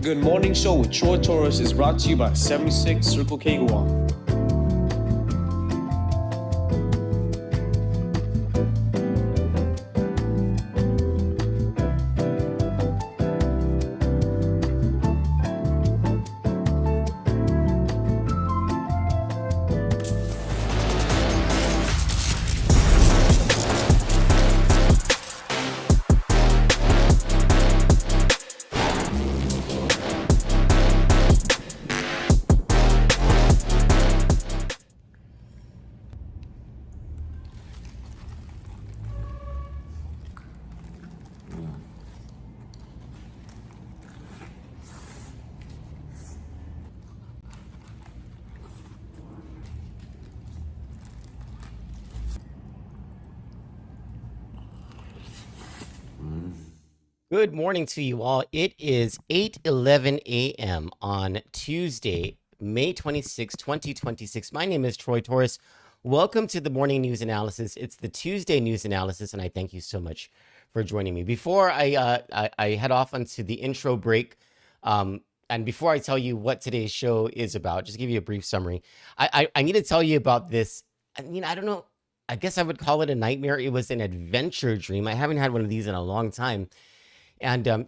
Good Morning Show with Troy Torres is brought to you by 76 Circle K Guam. Good morning to you all. It is 8:11 a.m. on Tuesday, May 26, 2026. My name is Troy Torres. Welcome to the Morning News Analysis. It's the Tuesday News Analysis, and I thank you so much for joining me. Before I head off onto the intro break, and before I tell you what today's show is about, just give you a brief summary. I need to tell you about this. I mean, I don't know. I guess I would call it a nightmare. It was an adventure dream. I haven't had one of these in a long time. And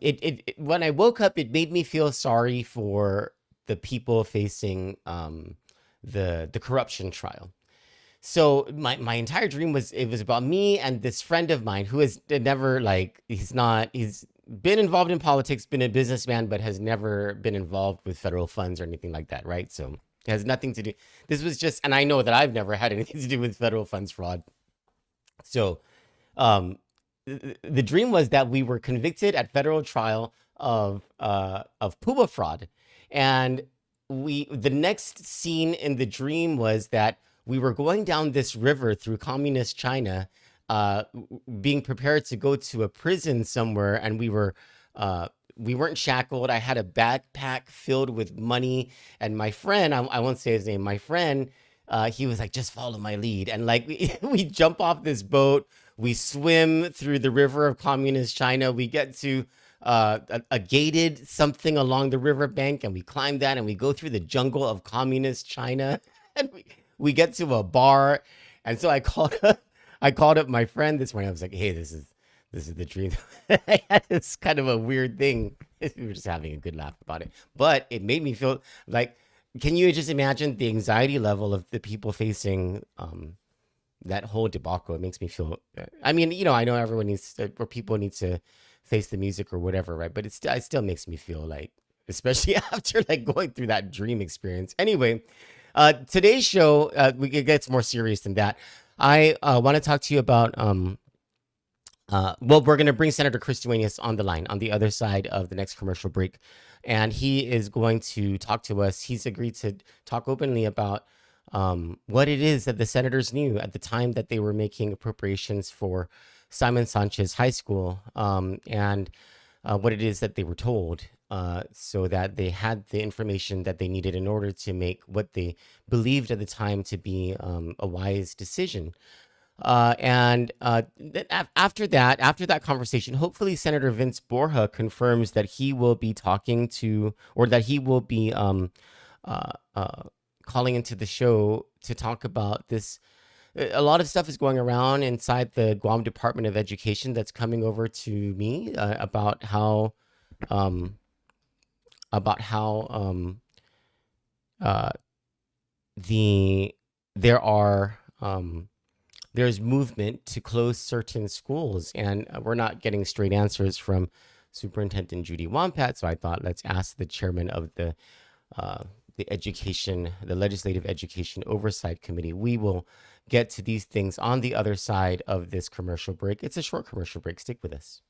when I woke up, it made me feel sorry for the people facing the corruption trial. So my entire dream was about me and this friend of mine who has never he's been involved in politics, been a businessman, but has never been involved with federal funds or anything like that, right? So it has nothing to do. This was just, and I know that I've never had anything to do with federal funds fraud. So the dream was that we were convicted at federal trial of PUBA fraud, and the next scene in the dream was that we were going down this river through communist China, being prepared to go to a prison somewhere, and we weren't shackled. I had a backpack filled with money, and my friend, I won't say his name, my friend, he was like, just follow my lead, and we jump off this boat. We swim through the river of communist China. We get to a gated something along the riverbank, and we climb that, and we go through the jungle of communist China, and we get to a bar. And so I called up my friend this morning. I was like, "Hey, this is the dream." I had this kind of a weird thing. We were just having a good laugh about it, but it made me feel like, can you just imagine the anxiety level of the people facing that whole debacle? It makes me feel, I mean, I know everyone needs to, or people need to face the music or whatever, right? But it still makes me feel like, especially after going through that dream experience. Anyway, today's show, it gets more serious than that. I want to talk to you about, we're going to bring Senator Chris Duenas on the line on the other side of the next commercial break. And he is going to talk to us. He's agreed to talk openly about what it is that the senators knew at the time that they were making appropriations for Simon Sanchez High School, and what it is that they were told, so that they had the information that they needed in order to make what they believed at the time to be a wise decision. And after that conversation, hopefully Senator Vince Borja confirms that he will be talking to, or that he will be calling into the show to talk about this. A lot of stuff is going around inside the Guam Department of Education that's coming over to me about how there's movement to close certain schools, and we're not getting straight answers from Superintendent Judi Won Pat. So I thought, let's ask the chairman of the Legislative Education Oversight Committee. We will get to these things on the other side of this commercial break. It's a short commercial break. Stick with us.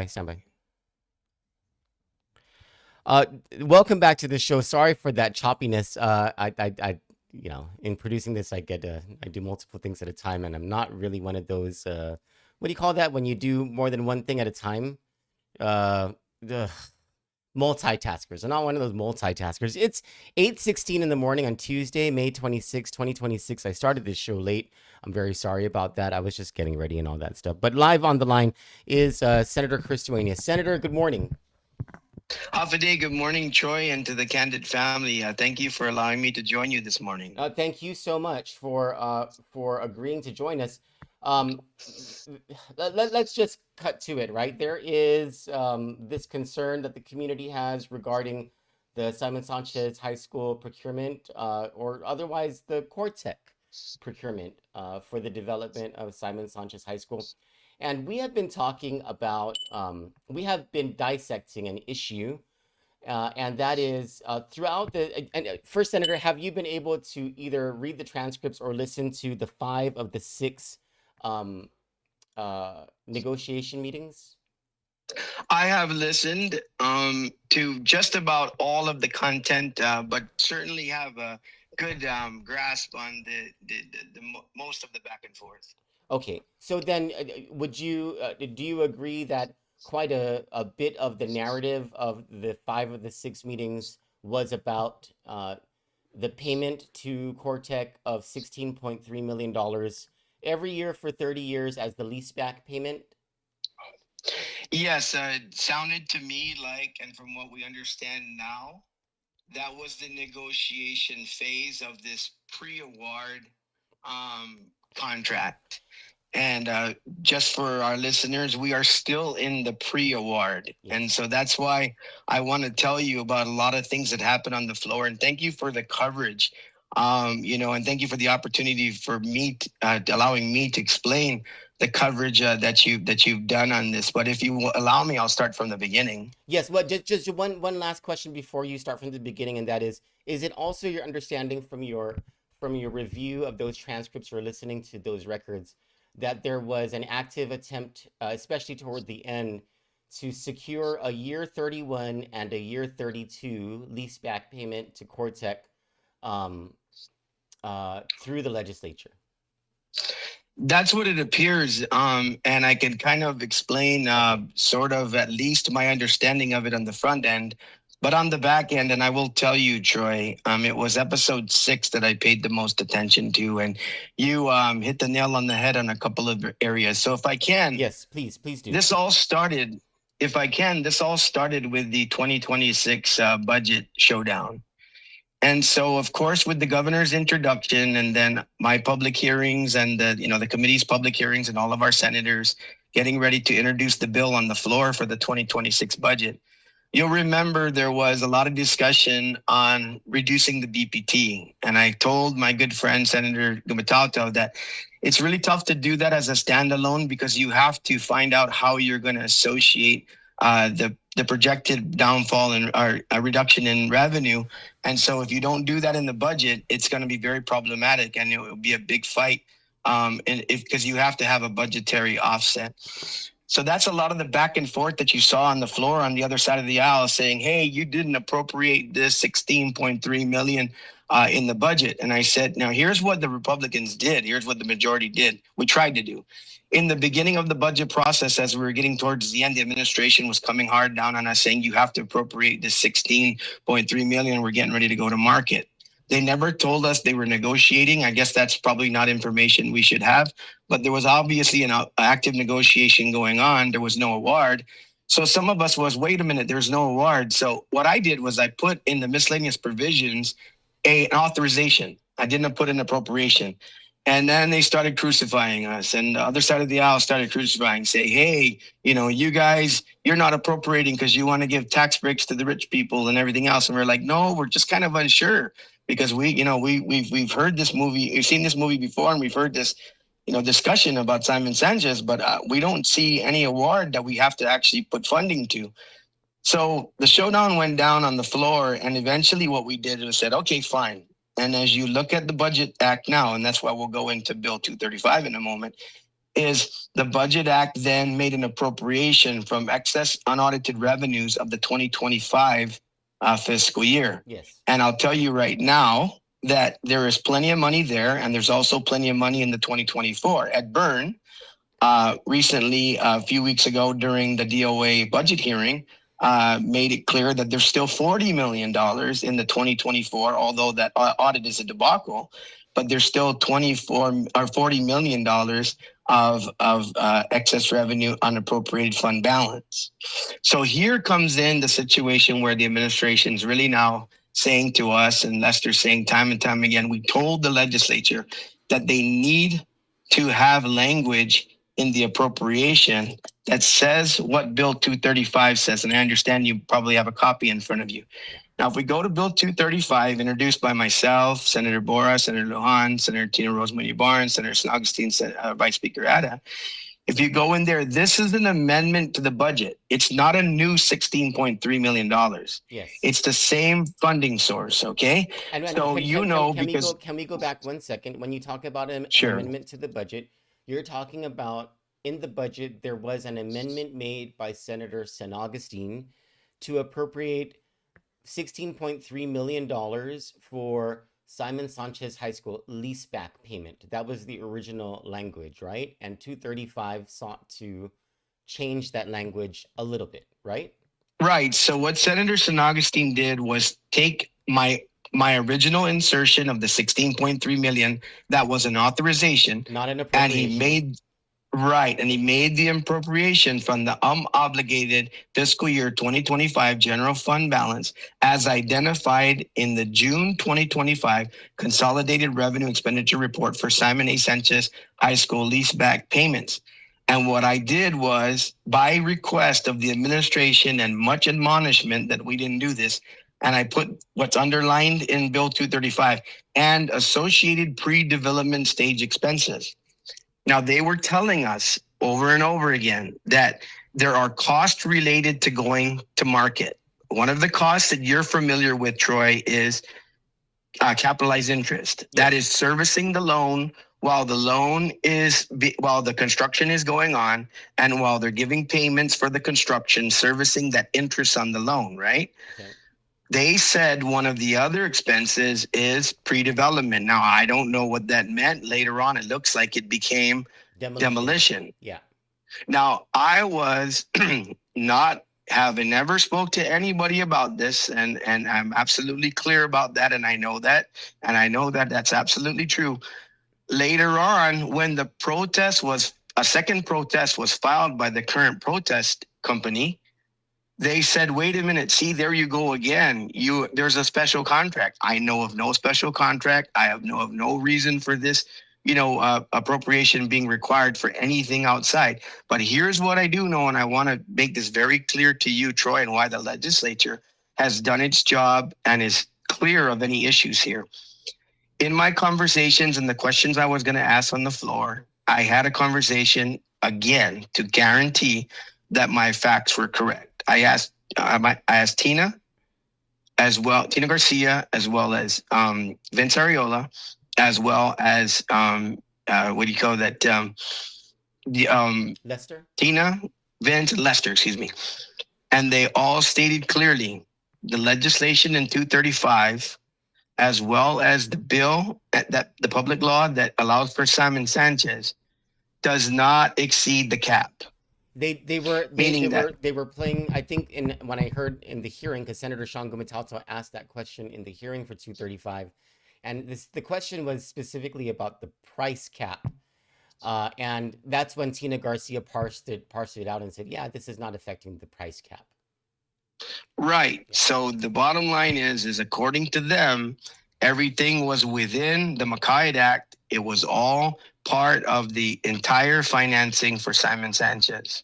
Stand by. Welcome back to the show. Sorry for that choppiness. You know, in producing this, I do multiple things at a time, and I'm not really one of those. What do you call that when you do more than one thing at a time? The multitaskers. I'm not one of those multitaskers. It's 8:16 in the morning on Tuesday, May 26, 2026. I started this show late. I'm very sorry about that. I was just getting ready and all that stuff. But live on the line is Senator Chris Duenas. Senator, good morning. Hafa good morning, Troy, and to the Kandit family. Thank you for allowing me to join you this morning. Thank you so much for agreeing to join us. Let's just cut to it, right? There is this concern that the community has regarding the Simon Sanchez High School procurement, or otherwise the Cortec procurement for the development of Simon Sanchez High School. And we have been talking about, we have been dissecting an issue, and that is throughout the, and first, Senator, have you been able to either read the transcripts or listen to the 5 of the 6 negotiation meetings? I have listened to just about all of the content, but certainly have a good grasp on the most of the back and forth. Okay, so then would you do you agree that quite a bit of the narrative of the 5 of the 6 meetings was about the payment to Cortec of $16.3 million every year for 30 years as the leaseback payment? Yes, it sounded to me like, and from what we understand now, that was the negotiation phase of this pre-award contract. And just for our listeners, we are still in the pre-award. Yes. And so that's why I want to tell you about a lot of things that happen on the floor. And thank you for the coverage, and thank you for the opportunity for me, allowing me to explain the coverage that you've done on this. But if you allow me, I'll start from the beginning. Yes, well, just one last question before you start from the beginning, and that is it also your understanding from your review of those transcripts or listening to those records that there was an active attempt, especially toward the end, to secure a year 31 and a year 32 leaseback payment to Cortec through the legislature? That's what it appears, and I can kind of explain sort of at least my understanding of it on the front end. But on the back end, and I will tell you, Troy, it was episode 6 that I paid the most attention to, and you hit the nail on the head on a couple of areas. So if I can... Yes, please do. This all started with the 2026 budget showdown. And so, of course, with the governor's introduction and then my public hearings and the committee's public hearings and all of our senators getting ready to introduce the bill on the floor for the 2026 budget, you'll remember there was a lot of discussion on reducing the BPT. And I told my good friend, Senator Gumatauto, that it's really tough to do that as a standalone because you have to find out how you're going to associate the projected downfall and a reduction in revenue. And so if you don't do that in the budget, it's going to be very problematic and it will be a big fight because you have to have a budgetary offset. So that's a lot of the back and forth that you saw on the floor on the other side of the aisle saying, hey, you didn't appropriate this $16.3 million in the budget. And I said, now here's what the Republicans did. Here's what the majority did. We tried to do. In the beginning of the budget process, as we were getting towards the end, the administration was coming hard down on us saying you have to appropriate this $16.3 million. We're getting ready to go to market. They never told us they were negotiating. I guess that's probably not information we should have, but there was obviously an active negotiation going on. There was no award. So some of us was, wait a minute, there's no award. So what I did was I put in the miscellaneous provisions an authorization. I didn't put an appropriation. And then they started crucifying us, and the other side of the aisle started crucifying, say, hey, you guys, you're not appropriating because you want to give tax breaks to the rich people and everything else. And we're like, no, we're just kind of unsure because we've heard this movie, we've seen this movie before, and we've heard this, discussion about Simon Sanchez, but we don't see any award that we have to actually put funding to. So the showdown went down on the floor, and eventually what we did was said, okay, fine. And as you look at the Budget Act now, and that's why we'll go into Bill 235 in a moment, is the Budget Act then made an appropriation from excess unaudited revenues of the 2025 fiscal year. Yes. And I'll tell you right now that there is plenty of money there, and there's also plenty of money in the 2024. Ed Byrne, recently, a few weeks ago during the DOA budget hearing, made it clear that there's still $40 million in the 2024, although that audit is a debacle, but there's still $40 million of excess revenue unappropriated fund balance. So here comes in the situation where the administration is really now saying to us, and Lester's saying time and time again, we told the legislature that they need to have language in the appropriation that says what Bill 235 says. And I understand you probably have a copy in front of you. Now, if we go to Bill 235, introduced by myself, Senator Borja, Senator Lujan, Senator Tina Rosemary Barnes, Senator San Agustin, Vice Speaker Ada, if you go in there, this is an amendment to the budget. It's not a new $16.3 million. Yes. It's the same funding source, okay? And so can we go back 1 second? When you talk about an amendment to the budget, you're talking about in the budget, there was an amendment made by Senator San Agustin to appropriate $16.3 million for Simon Sanchez High School leaseback payment. That was the original language, right? And 235 sought to change that language a little bit, right? Right. So what Senator San Agustin did was take my original insertion of the 16.3 million that was an authorization, not an appropriation. And he made the appropriation from the obligated fiscal year 2025 general fund balance as identified in the June 2025 consolidated revenue expenditure report for Simon A. Sanchez High School leaseback payments. And what I did was, by request of the administration and much admonishment that we didn't do this, and I put what's underlined in Bill 235 and associated pre-development stage expenses. Now, they were telling us over and over again that there are costs related to going to market. One of the costs that you're familiar with, Troy, is capitalized interest. Yes. That is servicing the loan while the construction is going on, and while they're giving payments for the construction, servicing that interest on the loan, right? Okay. They said one of the other expenses is pre-development. Now, I don't know what that meant. Later on, it looks like it became demolition. Yeah. Now, I was not having never spoke to anybody about this, and I'm absolutely clear about that, and I know that that's absolutely true. Later on, when the a second protest was filed by the current protest company, they said, wait a minute, see, there you go again. There's a special contract. I know of no special contract. I know of no reason for this, appropriation being required for anything outside. But here's what I do know, and I want to make this very clear to you, Troy, and why the legislature has done its job and is clear of any issues here. In my conversations and the questions I was going to ask on the floor, I had a conversation again to guarantee that my facts were correct. I asked Tina as well, Tina Garcia, as well as Vince Ariola, as well as Lester? Tina, Vince, and Lester, excuse me. And they all stated clearly the legislation in 235, as well as the bill that the public law that allows for Simon Sanchez, does not exceed the cap. They were playing, I think, when I heard in the hearing, because Senator Sean Gumatalto asked that question in the hearing for 235, and the question was specifically about the price cap, and that's when Tina Garcia parsed it out and said, yeah, this is not affecting the price cap. Right. Yeah. So the bottom line is according to them, everything was within the McKay Act. It was all part of the entire financing for Simon Sanchez.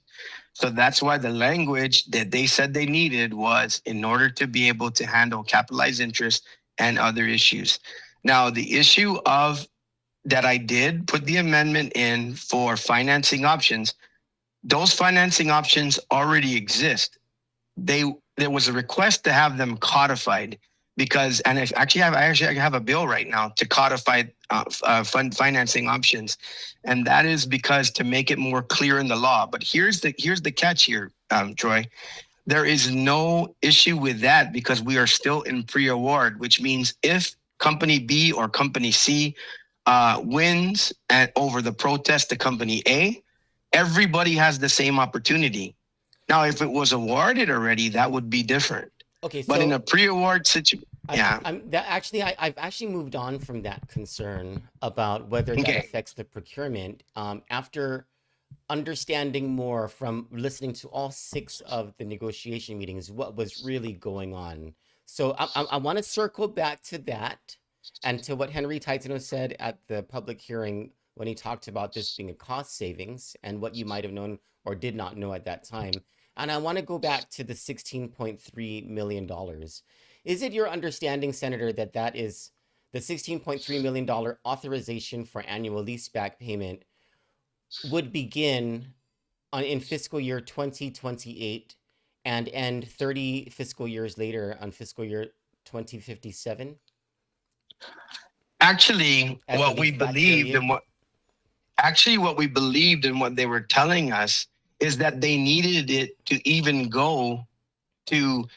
So that's why the language that they said they needed was in order to be able to handle capitalized interest and other issues. Now, the issue of that I did put the amendment in for financing options, those financing options already exist. There was a request to have them codified. because, and I actually have a bill right now to codify fund financing options, and that is because to make it more clear in the law. But here's the catch here, Troy. There is no issue with that because we are still in pre-award, which means if company B or company C wins over the protest to company A, everybody has the same opportunity. Now, if it was awarded already, that would be different. Okay, But in so a pre-award situation, yeah. I've actually moved on from that concern about whether that Okay. affects the procurement after understanding more from listening to all 6 of the negotiation meetings, what was really going on. So I want to circle back to that and to what Henry Titano said at the public hearing when he talked about this being a cost savings and what you might have known or did not know at that time. And I want to go back to the $16.3 million. Is it your understanding, Senator, that that is the $16.3 million authorization for annual leaseback payment would begin in fiscal year 2028 and end 30 fiscal years later on fiscal year 2057? Actually, As what the we leaseback believed period? and what they were telling us is that they needed it to even go to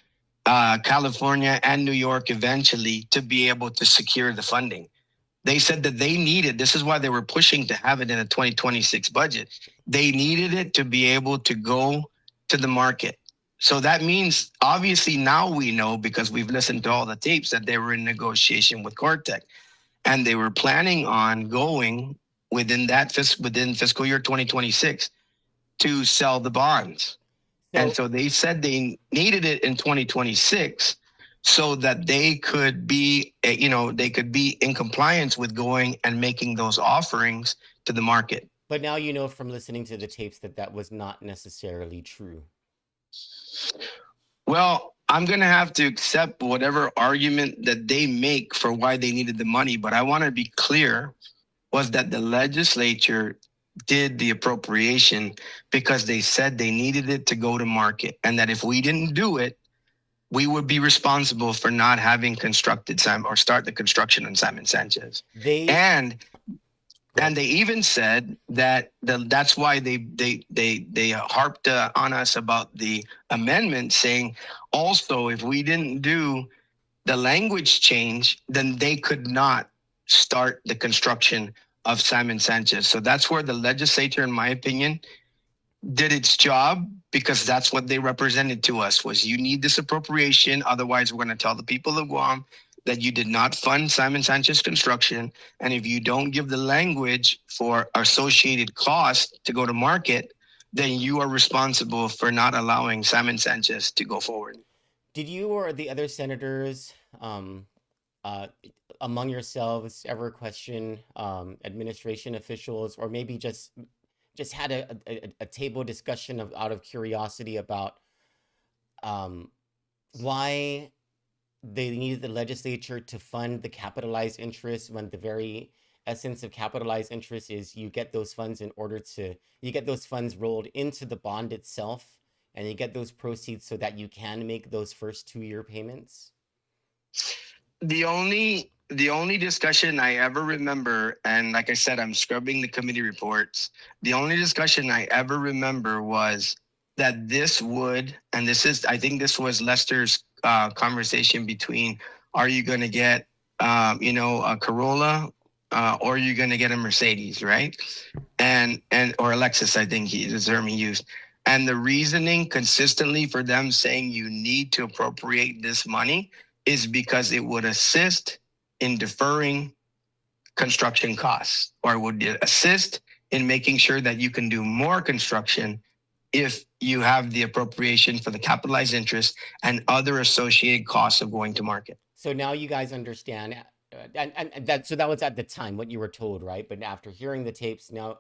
California and New York eventually to be able to secure the funding. They said that they needed, this is why they were pushing to have it in a 2026 budget. They needed it to be able to go to the market. So that means, obviously, now we know because we've listened to all the tapes that they were in negotiation with Cortec, and they were planning on going within fiscal year 2026 to sell the bonds. And so they said they needed it in 2026 so that they could be, they could be in compliance with going and making those offerings to the market. But now you know from listening to the tapes that that was not necessarily true. Well, I'm going to have to accept whatever argument that they make for why they needed the money. But I want to be clear was that the legislature did the appropriation because they said they needed it to go to market, and that if we didn't do it, we would be responsible for not having constructed or start the construction on Simon Sanchez. And they even said that that's why they harped on us about the amendment, saying also if we didn't do the language change, then they could not start the construction of Simon Sanchez. So that's where the legislature, in my opinion, did its job, because that's what they represented to us was you need this appropriation. Otherwise, we're going to tell the people of Guam that you did not fund Simon Sanchez construction. And if you don't give the language for associated costs to go to market, then you are responsible for not allowing Simon Sanchez to go forward. Did you or the other senators among yourselves ever question administration officials, or maybe just had a table discussion out of curiosity about why they needed the legislature to fund the capitalized interest when the very essence of capitalized interest is you get those funds you get those funds rolled into the bond itself, and you get those proceeds so that you can make those first 2-year payments? The only discussion I ever remember, and like I said, I'm scrubbing the committee reports. The only discussion I ever remember was that this would, and I think this was Lester's conversation between, are you going to get, a Corolla, or are you going to get a Mercedes, right? And or a Lexus, I think the term he used. And the reasoning consistently for them saying you need to appropriate this money is because it would assist in deferring construction costs, or would assist in making sure that you can do more construction if you have the appropriation for the capitalized interest and other associated costs of going to market. So now you guys understand, and that was at the time what you were told, right? But after hearing the tapes, now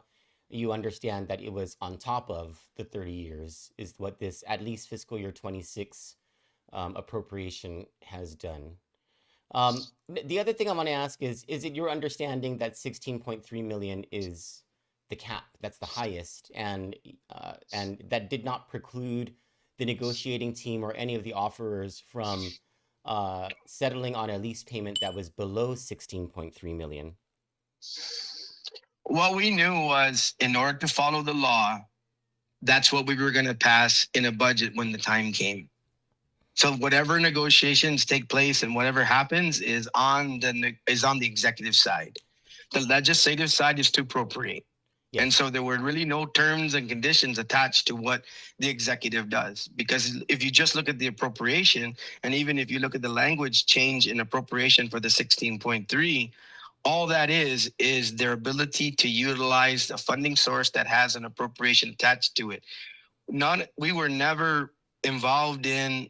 you understand that it was on top of the 30 years is what this at least fiscal year 26 appropriation has done. The other thing I want to ask is it your understanding that 16.3 million is the cap? That's the highest, and that did not preclude the negotiating team or any of the offerers from settling on a lease payment that was below 16.3 million? What we knew was, in order to follow the law, that's what we were going to pass in a budget when the time came. So whatever negotiations take place and whatever happens is on the executive side. The legislative side is to appropriate. Yes. And so there were really no terms and conditions attached to what the executive does. Because if you just look at the appropriation, and even if you look at the language change in appropriation for the 16.3, all that is their ability to utilize a funding source that has an appropriation attached to it. We were never involved in,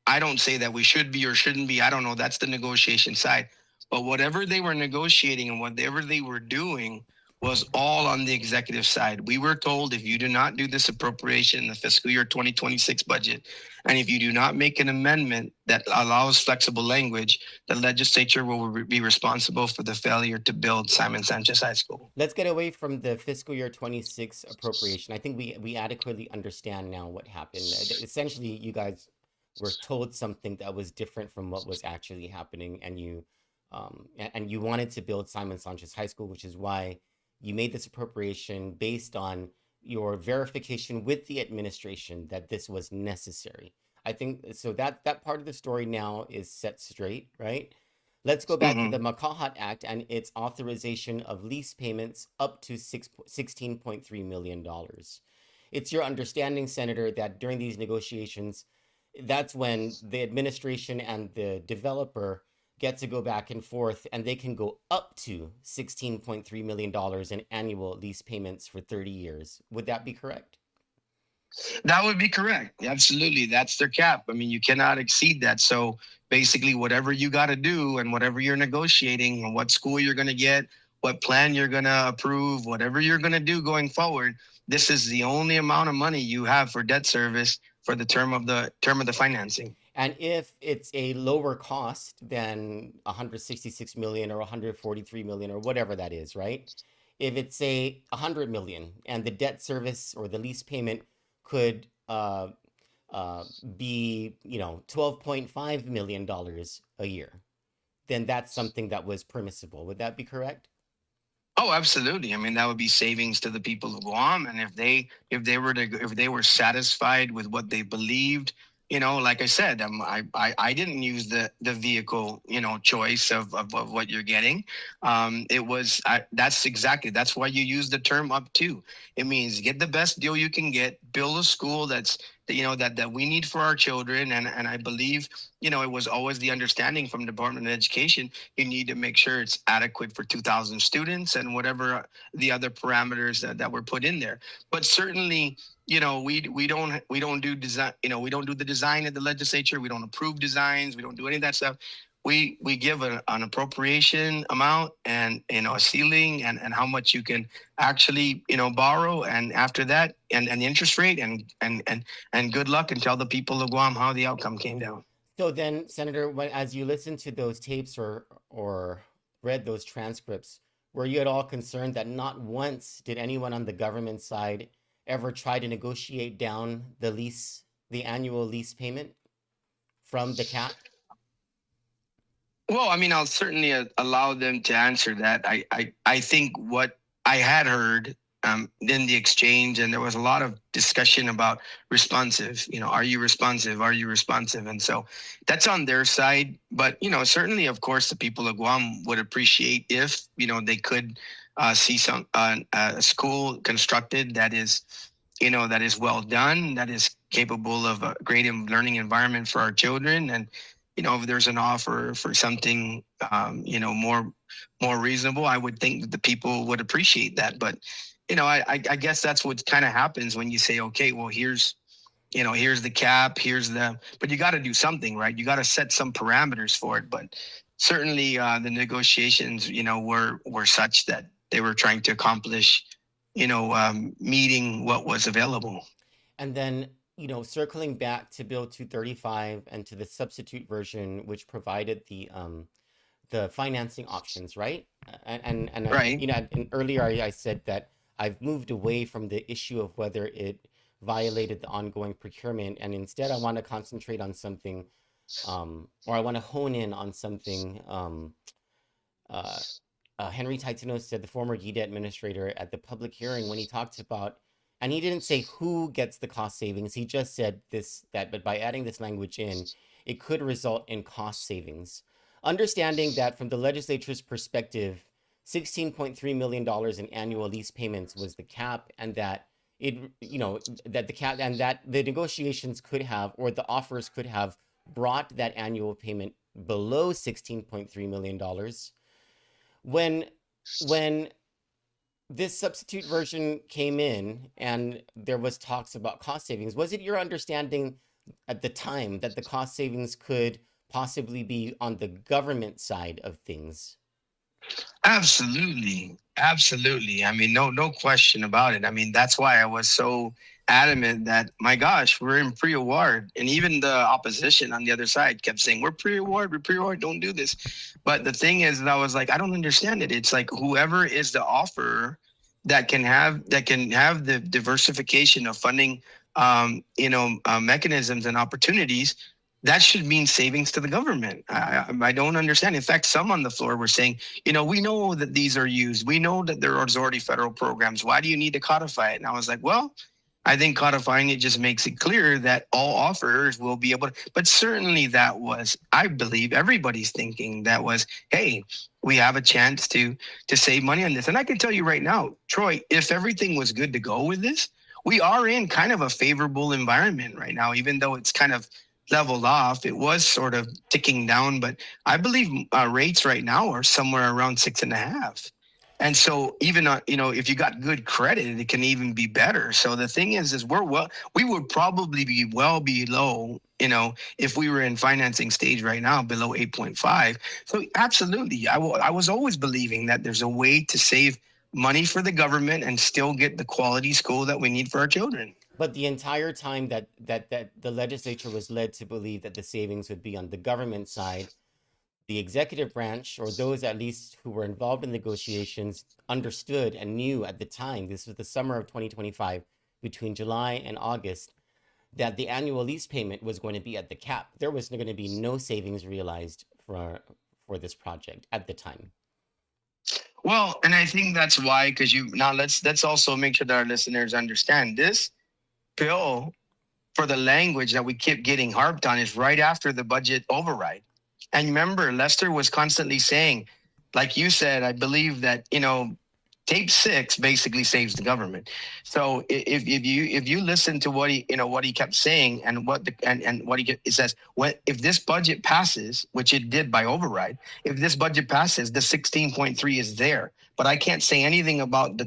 I don't say that we should be or shouldn't be, I don't know, that's the negotiation side. But whatever they were negotiating and whatever they were doing was all on the executive side. We were told, if you do not do this appropriation in the fiscal year 2026 budget, and if you do not make an amendment that allows flexible language, the legislature will be responsible for the failure to build Simon Sanchez High School. Let's get away from the fiscal year 26 appropriation. I think we adequately understand now what happened. Essentially, you guys were told something that was different from what was actually happening, and you wanted to build Simon Sanchez High School, which is why you made this appropriation based on your verification with the administration that this was necessary. I think so that part of the story now is set straight, right? Let's go back to the Makahat Act and its authorization of lease payments up to $16.3 million. It's your understanding, Senator, that during these negotiations, that's when the administration and the developer get to go back and forth, and they can go up to $16.3 million in annual lease payments for 30 years. Would that be correct? That would be correct. Absolutely. That's their cap. I mean, you cannot exceed that. So basically, whatever you got to do and whatever you're negotiating and what school you're going to get, what plan you're going to approve, whatever you're going to do going forward, this is the only amount of money you have for debt service for the term of the financing. And if it's a lower cost than 166 million or 143 million or whatever that is, right? If it's a 100 million and the debt service or the lease payment could be, $12.5 million a year, then that's something that was permissible. Would that be correct? Oh, absolutely. I mean, that would be savings to the people of Guam. And if they were satisfied with what they believed, like I said, I didn't use the vehicle, choice of what you're getting. That's why you use the term up to. It means get the best deal you can get, build a school that we need for our children. And I believe, it was always the understanding from the Department of Education, you need to make sure it's adequate for 2,000 students and whatever the other parameters that were put in there. But certainly, we don't do design, we don't do the design at the legislature. We don't approve designs. We don't do any of that stuff. We give an appropriation amount and, a ceiling and how much you can actually, borrow. And after that, and the interest rate and good luck, and tell the people of Guam how the outcome came down. So then, Senator, as you listened to those tapes or read those transcripts, were you at all concerned that not once did anyone on the government side ever try to negotiate down the annual lease payment from the cap? Well, I mean, I'll certainly allow them to answer that. I think what I had heard in the exchange, and there was a lot of discussion about responsive, are you responsive? Are you responsive? And so that's on their side. But, certainly, of course, the people of Guam would appreciate if, they could see some a school constructed that is well done, that is capable of a great learning environment for our children. And, if there's an offer for something, more reasonable, I would think that the people would appreciate that. But, I guess that's what kind of happens when you say, okay, well, here's the cap, but you got to do something, right? You got to set some parameters for it. But certainly the negotiations, were such that they were trying to accomplish, meeting what was available. And then, circling back to Bill 235 and to the substitute version, which provided the financing options, right? And right. And earlier I said that I've moved away from the issue of whether it violated the ongoing procurement, and instead I want to concentrate on something or I want to hone in on something. Uh, Henry Taitano said, the former GIDA administrator, at the public hearing when he talked about, and he didn't say who gets the cost savings. He just said but by adding this language in, it could result in cost savings. Understanding that from the legislature's perspective, $16.3 million in annual lease payments was the cap, and that that the cap and that the negotiations could have, or the offers could have, brought that annual payment below $16.3 million. When this substitute version came in and there was talks about cost savings, was it your understanding at the time that the cost savings could possibly be on the government side of things? Absolutely. Absolutely. I mean, no question about it. I mean, that's why I was so adamant that, my gosh, we're in pre-award. And even the opposition on the other side kept saying, we're pre-award, don't do this. But the thing is that I was like, I don't understand it. It's like whoever is the offerer that can have the diversification of funding mechanisms and opportunities, that should mean savings to the government. I don't understand. In fact, some on the floor were saying, we know that these are used. We know that there are already federal programs. Why do you need to codify it? And I was like, well, I think codifying it just makes it clear that all offerers will be able to. But certainly that was, I believe, everybody's thinking. That was, hey, we have a chance to save money on this. And I can tell you right now, Troy, if everything was good to go with this, we are in kind of a favorable environment right now, even though it's kind of leveled off. It was sort of ticking down, but I believe rates right now are somewhere around 6.5. And so even, if you got good credit, it can even be better. So the thing is we would probably be well below, if we were in financing stage right now, below 8.5. So absolutely. I was always believing that there's a way to save money for the government and still get the quality school that we need for our children. But the entire time that the legislature was led to believe that the savings would be on the government side, the executive branch, or those at least who were involved in negotiations, understood and knew at the time, this was the summer of 2025, between July and August, that the annual lease payment was going to be at the cap. There was going to be no savings realized for this project at the time. Well, and I think that's why, because let's also make sure that our listeners understand this bill, for the language that we keep getting harped on, is right after the budget override. And remember, Lester was constantly saying, like you said, I believe that, tape 6 basically saves the government. So if you listen to what he kept saying, and it says, if this budget passes, which it did by override, if this budget passes, the 16.3 is there. But I can't say anything about the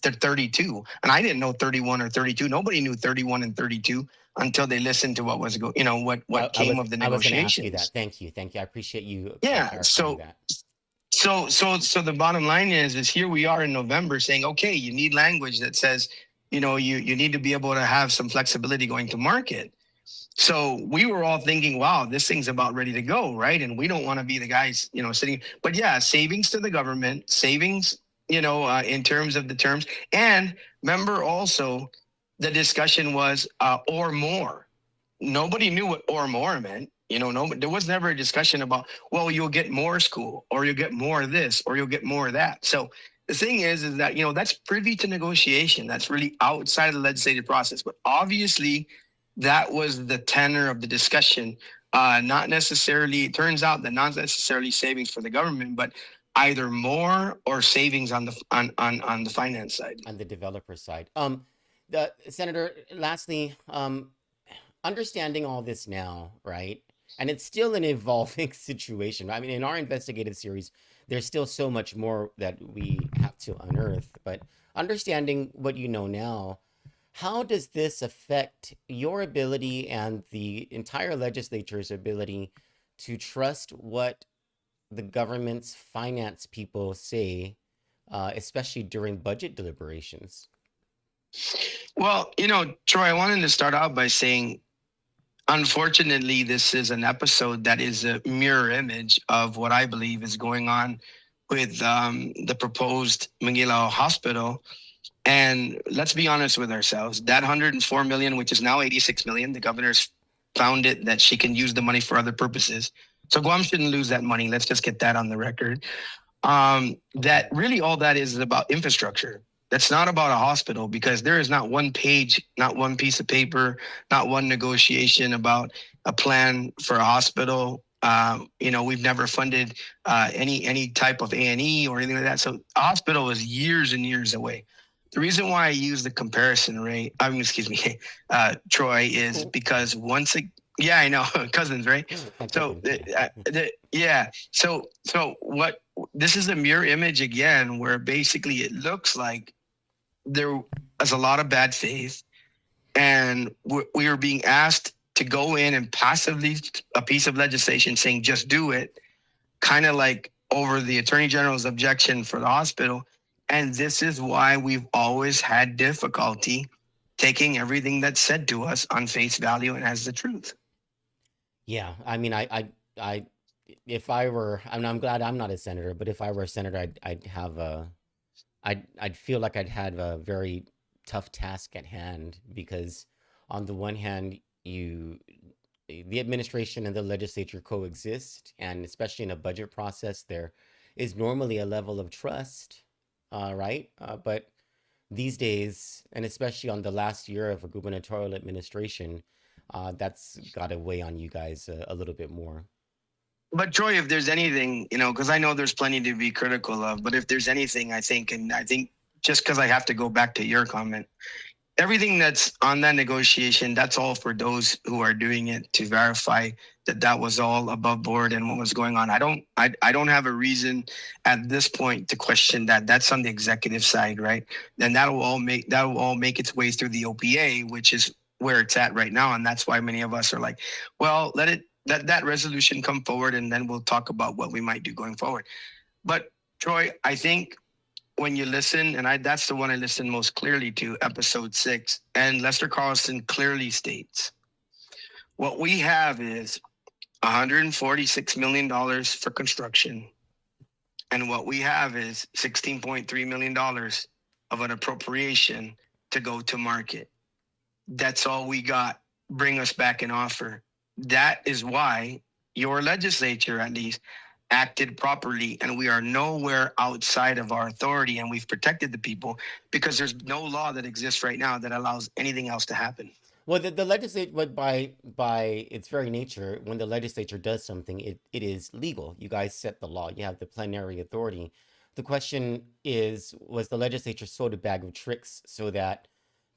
32. And I didn't know 31 or 32. Nobody knew 31 and 32 until they listened to what was what came of the negotiations. I was going to ask you that. Thank you. I appreciate you. Yeah. So the bottom line is here we are in November saying, okay, you need language that says, you need to be able to have some flexibility going to market. So we were all thinking, wow, this thing's about ready to go, right? And we don't want to be the guys, sitting. But yeah, savings to the government, savings, in terms of the terms. And remember also, the discussion was or more. Nobody knew what or more meant. There was never a discussion about, well, you'll get more school, or you'll get more of this, or you'll get more of that. So the thing is that, that's privy to negotiation. That's really outside of the legislative process. But obviously, that was the tenor of the discussion. It turns out that not necessarily savings for the government, but either more or savings on the finance side. On the developer side. Senator, lastly, understanding all this now, right? And it's still an evolving situation. I mean, in our investigative series, there's still so much more that we have to unearth. But understanding what you know now, how does this affect your ability and the entire legislature's ability to trust what the government's finance people say, especially during budget deliberations? Well, Troy, I wanted to start out by saying, unfortunately, this is an episode that is a mirror image of what I believe is going on with the proposed Manila Hospital. And let's be honest with ourselves, that $104 million, which is now $86 million, the governor's found it that she can use the money for other purposes. So Guam shouldn't lose that money. Let's just get that on the record. That really all that is about infrastructure. That's not about a hospital, because there is not one page, not one piece of paper, not one negotiation about a plan for a hospital. We've never funded any type of A&E or anything like that. So a hospital is years and years away. The reason why I use the comparison rate, Troy, is because yeah, I know, cousins, right? So, So what? This is a mirror image again, where basically it looks like there is a lot of bad faith, and we are being asked to go in and passively a piece of legislation saying just do it, kind of like over the Attorney General's objection for the hospital. And this is why we've always had difficulty taking everything that's said to us on face value and as the truth. Yeah, I mean, if I were, I'm glad I'm not a senator, but if I were a senator, I'd feel like I'd have a very tough task at hand, because on the one hand, the administration and the legislature coexist, and especially in a budget process, there is normally a level of trust, right? But these days, and especially on the last year of a gubernatorial administration, that's got to weigh on you guys a little bit more. But Troy, if there's anything, because I know there's plenty to be critical of, but if there's anything, I think just because I have to go back to your comment, everything that's on that negotiation, that's all for those who are doing it to verify that was all above board and what was going on. I don't have a reason at this point to question that. That's on the executive side, right? Then that will all make its way through the OPA, which is where it's at right now. And that's why many of us are like, well, let that resolution come forward, and then we'll talk about what we might do going forward. But Troy, I think when you listen, and that's the one I listened most clearly to, episode 6, and Lester Carlson clearly states, what we have is $146 million for construction. And what we have is $16.3 million of an appropriation to go to market. That's all we got. Bring us back an offer. That is why your legislature, at least, acted properly, and we are nowhere outside of our authority, and we've protected the people, because there's no law that exists right now that allows anything else to happen. Well, the legislature, but by its very nature, when the legislature does something, it is legal. You guys set the law. You have the plenary authority. The question is, was the legislature sold a bag of tricks so that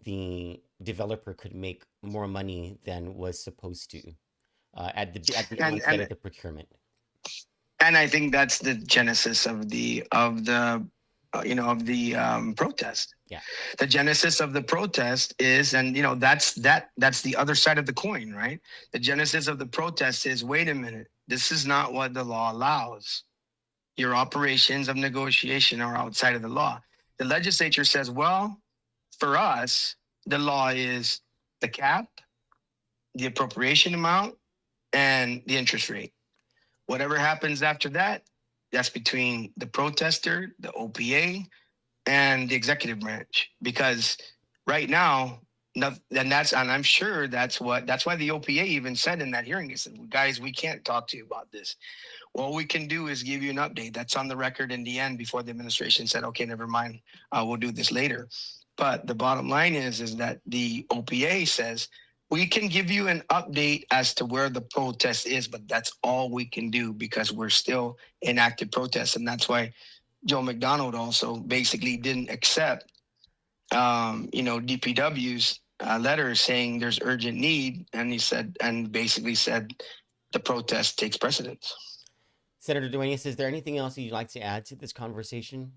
the developer could make more money than was supposed to at the onset of the procurement? And I think that's the genesis of the protest. Yeah. The genesis of the protest is, and that's the other side of the coin, right? The genesis of the protest is, wait a minute, this is not what the law allows. Your operations of negotiation are outside of the law. The legislature says, well, for us, the law is the cap, the appropriation amount, and the interest rate. Whatever happens after that, that's between the protester, the OPA, and the executive branch. Because right now, and I'm sure that's why the OPA even said in that hearing, they said, guys, we can't talk to you about this. All we can do is give you an update. That's on the record in the end, before the administration said, okay, never mind, we'll do this later. But the bottom line is that the OPA says, we can give you an update as to where the protest is, but that's all we can do, because we're still in active protest. And that's why Joe McDonald also basically didn't accept, DPW's letter saying there's urgent need. And he said, the protest takes precedence. Senator Duenas, is there anything else you'd like to add to this conversation?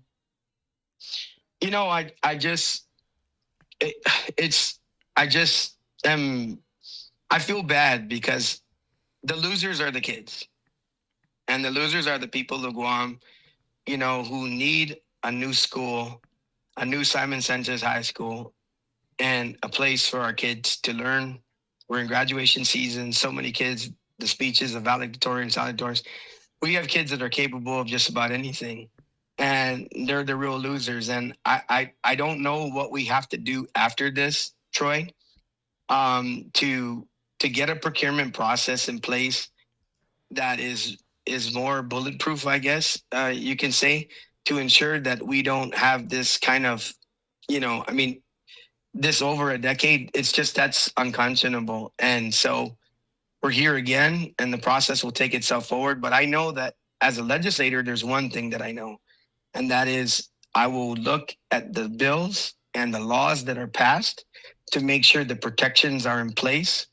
I feel bad, because the losers are the kids, and the losers are the people of Guam, who need a new school, a new Simon Sanchez High School, and a place for our kids to learn. We're in graduation season. So many kids, the speeches of valedictorians, salutatorians. We have kids that are capable of just about anything, and they're the real losers. And I don't know what we have to do after this, Troy, to to get a procurement process in place that is more bulletproof, I guess you can say, to ensure that we don't have this kind of, I mean, this over a decade. It's just, that's unconscionable. And so we're here again, and the process will take itself forward. But I know that as a legislator, there's one thing that I know, and that is I will look at the bills and the laws that are passed to make sure the protections are in place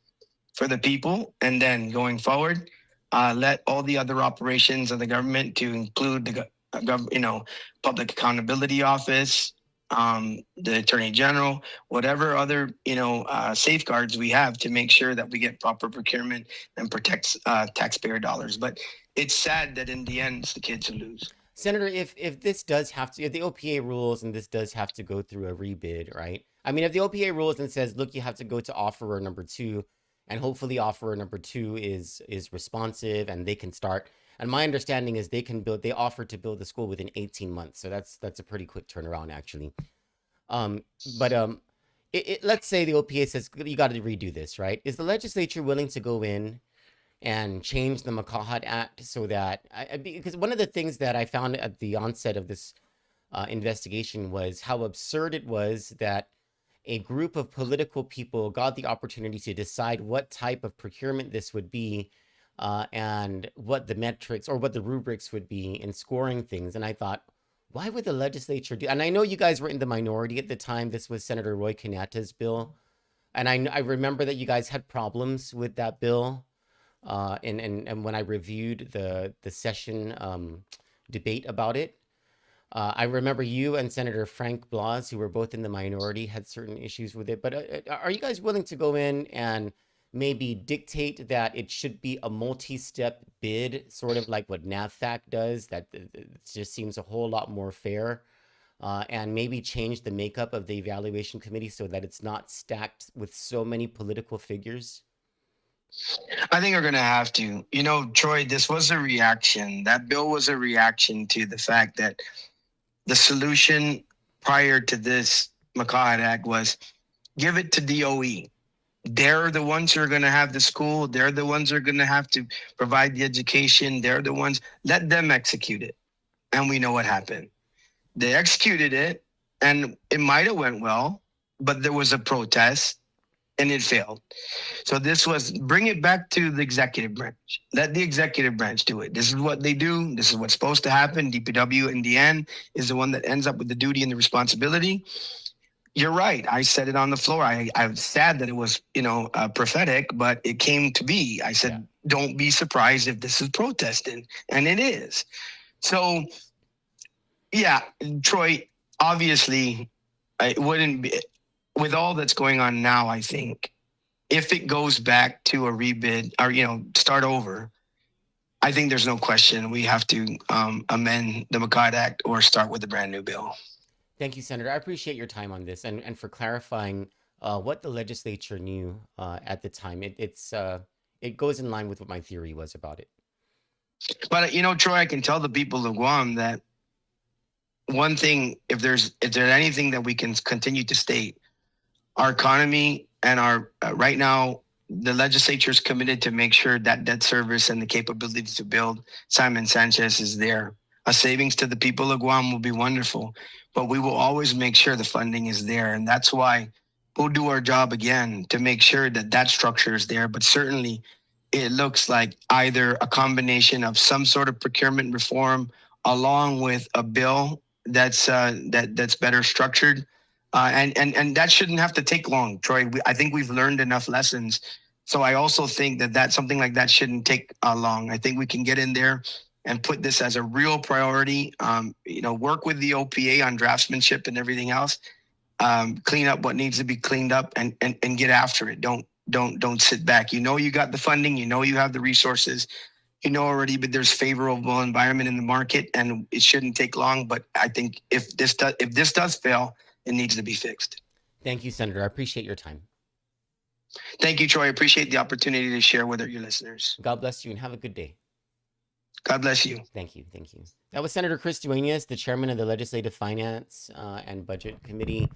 for the people. And then going forward, let all the other operations of the government, to include the Public Accountability Office, the Attorney General, whatever other safeguards we have to make sure that we get proper procurement and protects taxpayer dollars. But it's sad that in the end, it's the kids who lose. Senator, if this does have to, if the OPA rules and this does have to go through a rebid, right? I mean, if the OPA rules and says, look, you have to go to offerer number 2, and hopefully offerer number 2 is responsive and they can start. And my understanding is they offer to build the school within 18 months. So that's a pretty quick turnaround, actually. Let's say the OPA says, you got to redo this, right? Is the legislature willing to go in and change the McCahat Act so that, because one of the things that I found at the onset of this investigation was how absurd it was that a group of political people got the opportunity to decide what type of procurement this would be, and what the metrics or what the rubrics would be in scoring things. And I thought, why would the legislature do? And I know you guys were in the minority at the time. This was Senator Roy Cañata's bill. And I remember that you guys had problems with that bill. And when I reviewed the session debate about it, I remember you and Senator Frank Blas, who were both in the minority, had certain issues with it. But are you guys willing to go in and maybe dictate that it should be a multi-step bid, sort of like what NAVFAC does? That it just seems a whole lot more fair, and maybe change the makeup of the evaluation committee so that it's not stacked with so many political figures? I think we're going to have to. Troy, this was a reaction. That bill was a reaction to the fact that the solution prior to this McCahat Act was give it to DOE. They're the ones who are going to have the school. They're the ones who are going to have to provide the education. They're the ones. Let them execute it. And we know what happened. They executed it, and it might have went well, but there was a protest, and it failed. So this was, bring it back to the executive branch. Let the executive branch do it. This is what they do. This is what's supposed to happen. DPW in the end is the one that ends up with the duty and the responsibility. You're right. I said it on the floor. I'm sad that it was, prophetic, but it came to be. I said, Don't be surprised if this is protesting. And it is. So, yeah, Troy, obviously, it wouldn't be, with all that's going on now, I think, if it goes back to a rebid or, start over, I think there's no question we have to amend the McCahat Act or start with a brand new bill. Thank you, Senator. I appreciate your time on this and for clarifying what the legislature knew at the time. It goes in line with what my theory was about it. But, Troy, I can tell the people of Guam that one thing, if there's anything that we can continue to state, our economy and our right now, the legislature is committed to make sure that debt service and the capability to build Simon Sanchez is there. A savings to the people of Guam will be wonderful, but we will always make sure the funding is there. And that's why we'll do our job again to make sure that that structure is there. But certainly it looks like either a combination of some sort of procurement reform along with a bill that's better structured. And that shouldn't have to take long, Troy. I think we've learned enough lessons. So I also think that something like that shouldn't take long. I think we can get in there and put this as a real priority. Work with the OPA on draftsmanship and everything else. Clean up what needs to be cleaned up and get after it. Don't sit back. You got the funding. You have the resources. Already, but there's favorable environment in the market, and it shouldn't take long. But I think if this does fail, it needs to be fixed. Thank you, Senator. I appreciate your time. Thank you, Troy. I appreciate the opportunity to share with your listeners. God bless you and have a good day. God bless you. Thank you. Thank you. That was Senator Chris Duenas, the chairman of the Legislative Finance and Budget Committee,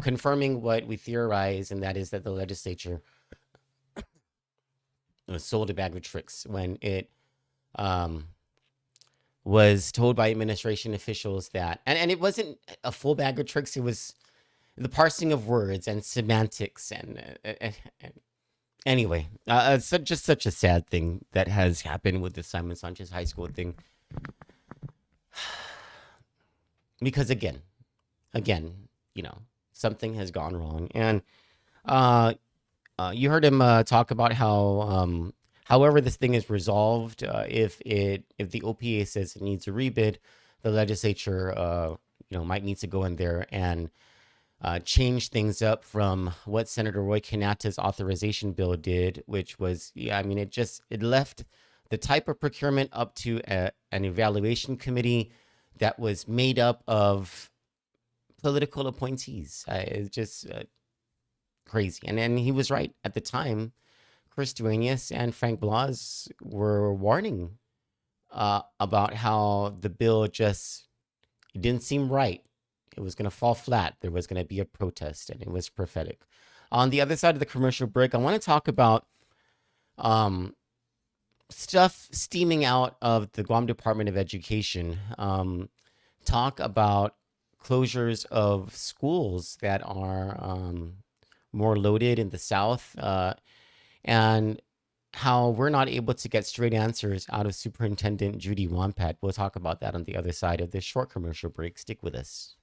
confirming what we theorize, and that is that the legislature sold a bag of tricks when it was told by administration officials that, and it wasn't a full bag of tricks. It was the parsing of words and semantics and anyway, it's just such a sad thing that has happened with the Simon Sanchez High School thing. Because again, something has gone wrong. And you heard him talk about how, however this thing is resolved, if the OPA says it needs a rebid, the legislature, might need to go in there and change things up from what Senator Roy Kanata's authorization bill did, which was, it left the type of procurement up to an evaluation committee that was made up of political appointees. It's just crazy. And then he was right at the time. Chris Duenas and Frank Blas were warning about how the bill just didn't seem right. It was going to fall flat. There was going to be a protest, and it was prophetic. On the other side of the commercial break, I want to talk about stuff steaming out of the Guam Department of Education. Talk about closures of schools that are more loaded in the South, and how we're not able to get straight answers out of Superintendent Judi Won Pat. We'll talk about that on the other side of this short commercial break. Stick with us.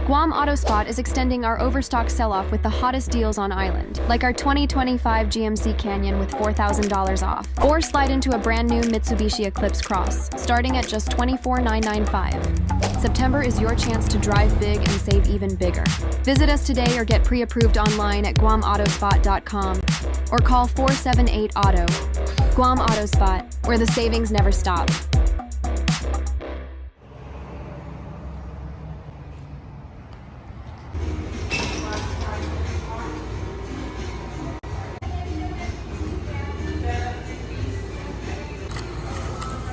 Guam AutoSpot is extending our overstock sell-off with the hottest deals on island, like our 2025 GMC Canyon with $4,000 off. Or slide into a brand new Mitsubishi Eclipse Cross, starting at just $24,995. September is your chance to drive big and save even bigger. Visit us today or get pre-approved online at guamautospot.com or call 478-AUTO. Guam AutoSpot, where the savings never stop.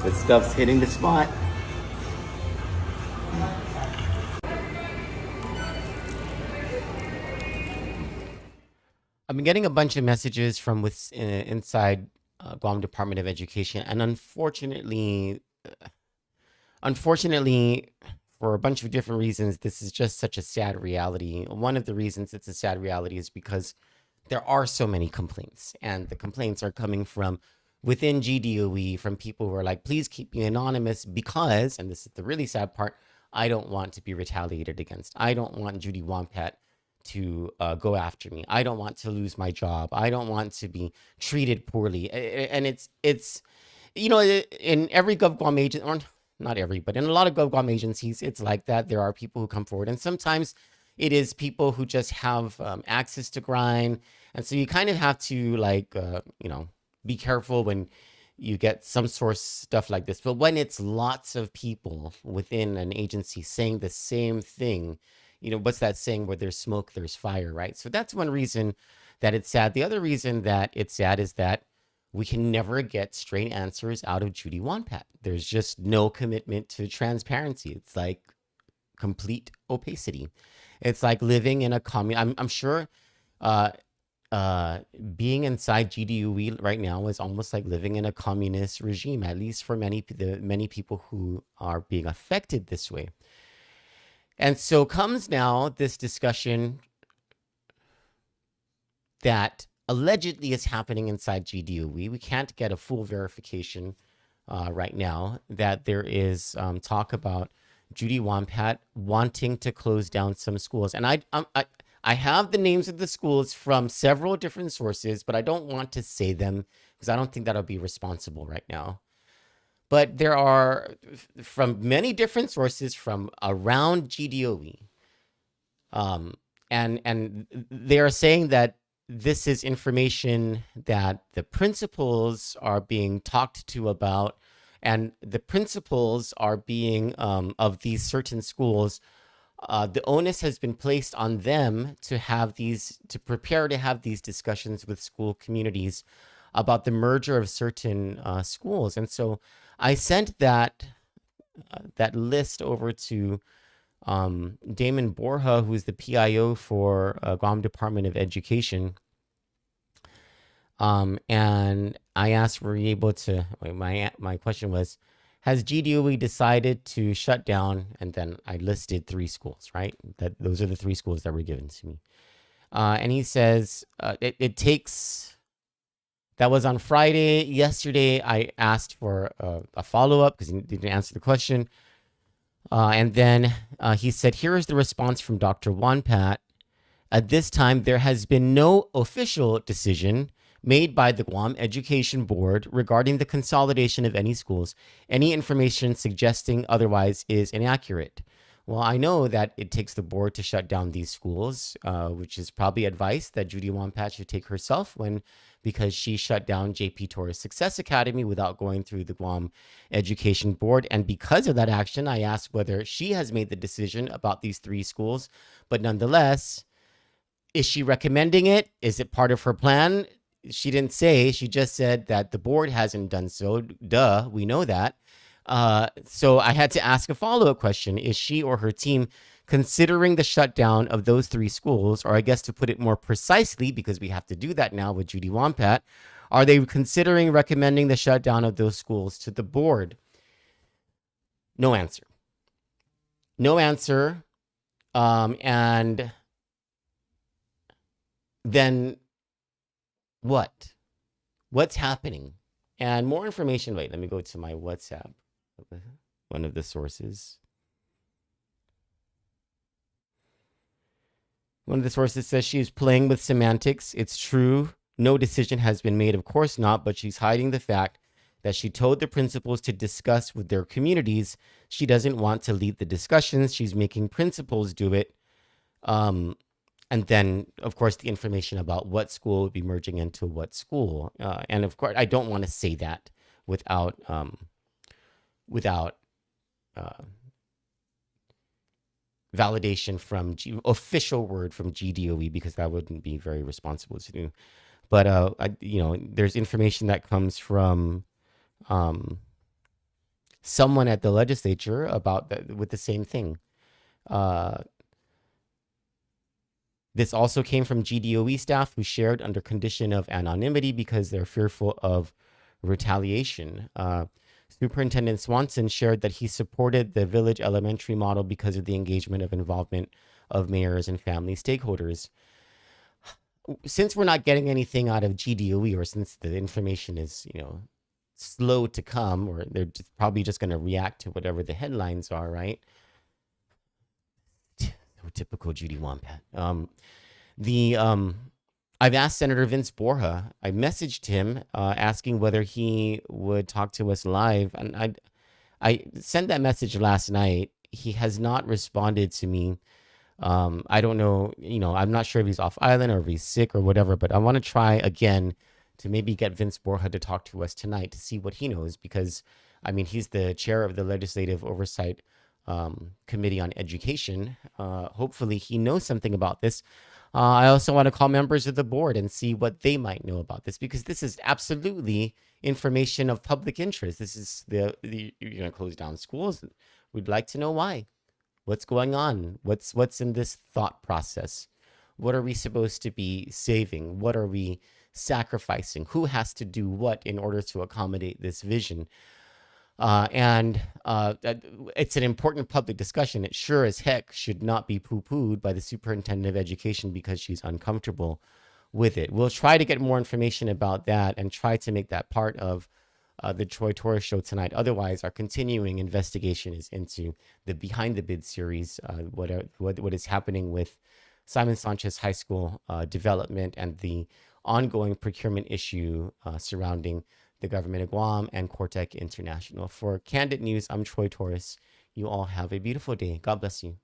This stuff's hitting the spot. I've been getting a bunch of messages from inside Guam Department of Education, and unfortunately, for a bunch of different reasons, this is just such a sad reality. One of the reasons it's a sad reality is because there are so many complaints, and the complaints are coming from within GDOE, from people who are like, please keep me anonymous because, and this is the really sad part, I don't want to be retaliated against. I don't want Judi Won Pat to go after me. I don't want to lose my job. I don't want to be treated poorly. And it's in every GovGuam agent, or not every, but in a lot of GovGuam agencies, it's like that. There are people who come forward, and sometimes it is people who just have access to grind. And so you kind of have to be careful when you get some source stuff like this. But when it's lots of people within an agency saying the same thing, what's that saying, where there's smoke, there's fire, right? So that's one reason that it's sad. The other reason that it's sad is that we can never get straight answers out of Judi Won Pat. There's just no commitment to transparency. It's like complete opacity. It's like living in a I'm sure being inside GDOE right now is almost like living in a communist regime, at least for many people who are being affected this way. And so comes now this discussion that allegedly is happening inside GDOE. We can't get a full verification right now that there is talk about Judi Won Pat wanting to close down some schools. And I have the names of the schools from several different sources, but I don't want to say them because I don't think that'll be responsible right now. But there are, from many different sources from around GDOE, and they are saying that this is information that the principals are being talked to about, and the principals are being of these certain schools. The onus has been placed on them to prepare to have these discussions with school communities about the merger of certain schools. And so I sent that list over to Damon Borja, who's the PIO for Guam Department of Education. And I asked, were you able to, my question was, has GDOE decided to shut down? And then I listed 3 schools, right? Those are the 3 schools that were given to me. And he says, it takes, that was on Friday. Yesterday, I asked for a follow-up because he didn't answer the question. And then he said, here is the response from Dr. Won Pat. At this time, there has been no official decision made by the Guam Education Board regarding the consolidation of any schools. Any information suggesting otherwise is inaccurate. Well, I know that it takes the board to shut down these schools, which is probably advice that Judi Won Pat should take herself because she shut down JP Torres Success Academy without going through the Guam Education Board. And because of that action, I asked whether she has made the decision about these 3 schools. But nonetheless, is she recommending it? Is it part of her plan? She didn't say. She just said that the board hasn't done so. Duh, we know that. So I had to ask a follow-up question. Is she or her team considering the shutdown of those 3 schools? Or I guess to put it more precisely, because we have to do that now with Judi Won Pat, are they considering recommending the shutdown of those schools to the board? No answer. No answer. And then what? What's happening? And more information. Wait, let me go to my WhatsApp. One of the sources. One of the sources says she is playing with semantics. It's true. No decision has been made. Of course not. But she's hiding the fact that she told the principals to discuss with their communities. She doesn't want to lead the discussions. She's making principals do it. And then, of course, the information about what school would be merging into what school. And of course, I don't want to say that without validation from official word from GDOE, because that wouldn't be very responsible to do. But there's information that comes from someone at the legislature about that with the same thing. This also came from GDOE staff who shared under condition of anonymity because they're fearful of retaliation. Superintendent Swanson shared that he supported the village elementary model because of the engagement of involvement of mayors and family stakeholders. Since we're not getting anything out of GDOE, or since the information is, slow to come, or they're probably just going to react to whatever the headlines are, right? Typical Judi Won Pat. I've asked Senator Vince Borja. I messaged him asking whether he would talk to us live, and I sent that message last night. He has not responded to me. I don't know. I'm not sure if he's off island or if he's sick or whatever. But I want to try again to maybe get Vince Borja to talk to us tonight to see what he knows, because he's the chair of the Legislative Oversight Committee on Education. Hopefully he knows something about this. I also want to call members of the board and see what they might know about this, because this is absolutely information of public interest. This is you're going to close down schools. We'd like to know why. What's going on? What's in this thought process? What are we supposed to be saving? What are we sacrificing? Who has to do what in order to accommodate this vision? It's an important public discussion. It sure as heck should not be poo-pooed by the superintendent of education because she's uncomfortable with it. We'll try to get more information about that and try to make that part of the Troy Torres show tonight. Otherwise, our continuing investigation is into the Behind the Bid series, what is happening with Simon Sanchez High School development and the ongoing procurement issue surrounding the government of Guam and Cortec International. For Kandit News, I'm Troy Torres. You all have a beautiful day. God bless you.